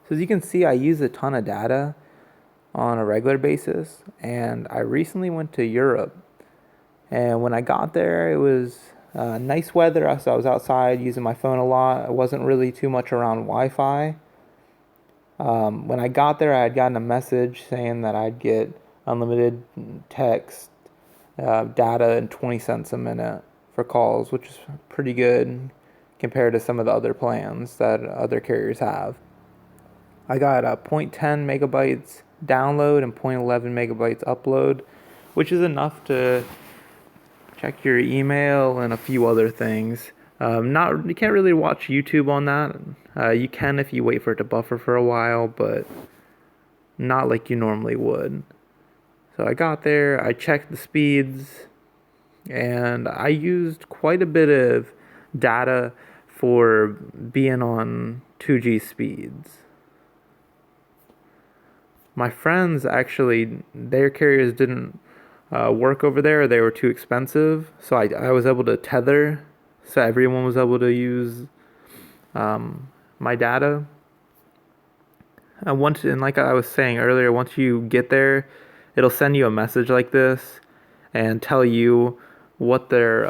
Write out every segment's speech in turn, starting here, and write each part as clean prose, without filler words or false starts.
So as you can see, I use a ton of data on a regular basis, and I recently went to Europe. And when I got there, it was nice weather, so I was outside using my phone a lot. I wasn't really too much around Wi-Fi. When I got there, I had gotten a message saying that I'd get unlimited text, data, and 20 cents a minute for calls, which is pretty good compared to some of the other plans that other carriers have. I got a zero point 0.10 megabytes download and zero point 0.11 megabytes upload, which is enough to check your email and a few other things. Not You can't really watch YouTube on that. You can if you wait for it to buffer for a while, but not like you normally would. So I got there, I checked the speeds, and I used quite a bit of data for being on 2G speeds. My friends actually, their carriers didn't work over there. They were too expensive. So I was able to tether. So everyone was able to use my data. And like I was saying earlier, once you get there, it'll send you a message like this and tell you what their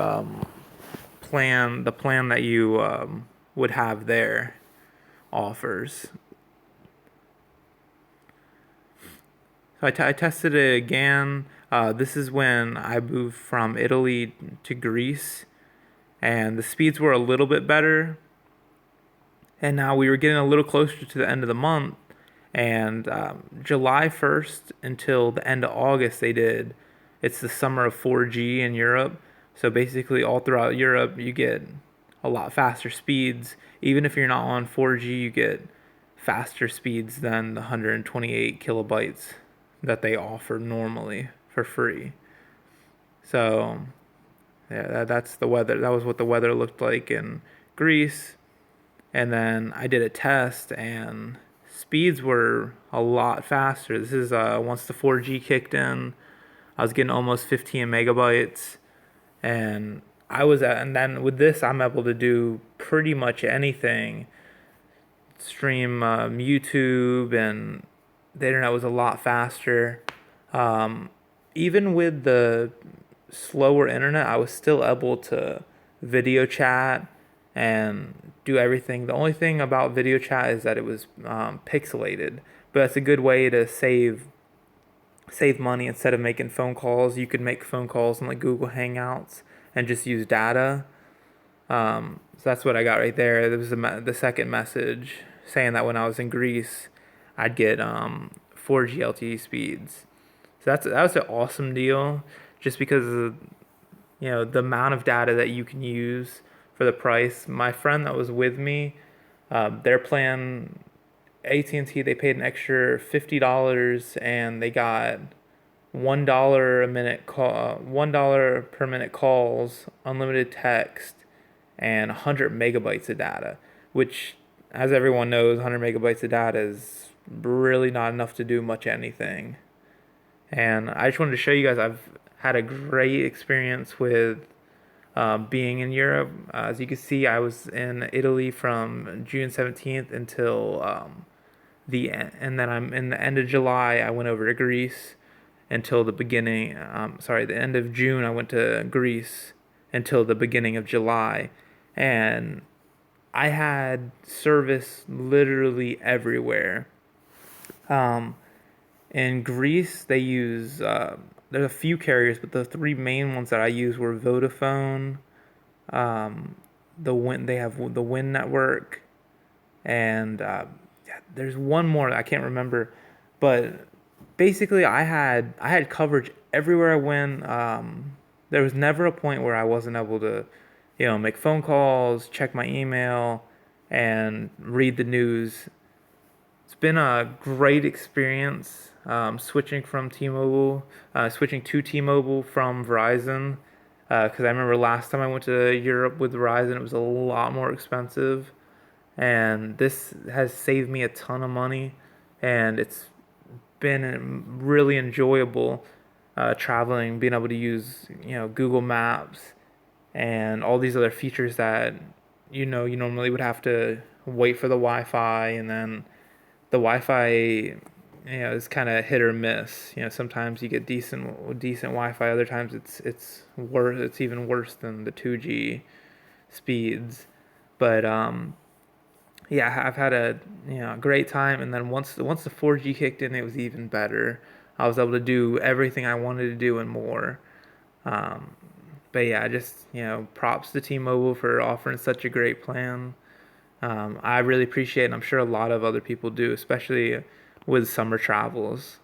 the plan that you would have there offers. So I tested it again. This is when I moved from Italy to Greece, and the speeds were a little bit better. And now we were getting a little closer to the end of the month, and July 1st until the end of August, it's the summer of 4G in Europe. So basically, all throughout Europe, you get a lot faster speeds. Even if you're not on 4G, you get faster speeds than the 128 kilobytes that they offer normally for free. So, yeah, that's the weather. That was what the weather looked like in Greece. And then I did a test, and speeds were a lot faster. This is once the 4G kicked in, I was getting almost 15 megabytes, and then with this, I'm able to do pretty much anything. Stream YouTube, and the internet was a lot faster. Um, Even with the slower internet, I was still able to video chat and do everything. The only thing about video chat is that it was pixelated, but that's a good way to save money. Instead of making phone calls, you could make phone calls in like Google Hangouts and just use data. So that's what I got right there. There was the second message saying that when I was in Greece, I'd get 4G LTE speeds. So that was an awesome deal, just because of, the amount of data that you can use for the price. My friend that was with me, their plan, AT&T, they paid an extra $50, and they got $1 per minute calls, unlimited text, and 100 megabytes of data, which, as everyone knows, 100 megabytes of data is really not enough to do much anything. And I just wanted to show you guys I've had a great experience with being in Europe. As you can see, I was in Italy from June 17th until and then I'm in the end of July. I went over to Greece until the end of June. I went to Greece until the beginning of July, and I had service literally everywhere. Um, in Greece, they use there's a few carriers, but the three main ones that I used were Vodafone, um, they have the Wind network, and yeah, there's one more I can't remember, but basically I had coverage everywhere I went. There was never a point where I wasn't able to, make phone calls, check my email, and read the news. It's been a great experience switching to T-Mobile from Verizon. Because I remember last time I went to Europe with Verizon, it was a lot more expensive, and this has saved me a ton of money, and it's been really enjoyable traveling, being able to use Google Maps and all these other features that you normally would have to wait for the Wi-Fi, and then the Wi-Fi, is kind of hit or miss. Sometimes you get decent Wi-Fi, other times it's worse. It's even worse than the 2G speeds. But yeah, I've had a great time. And then once the 4G kicked in, it was even better. I was able to do everything I wanted to do and more. Um, but yeah, just props to T-Mobile for offering such a great plan. I really appreciate it, and I'm sure a lot of other people do, especially with summer travels.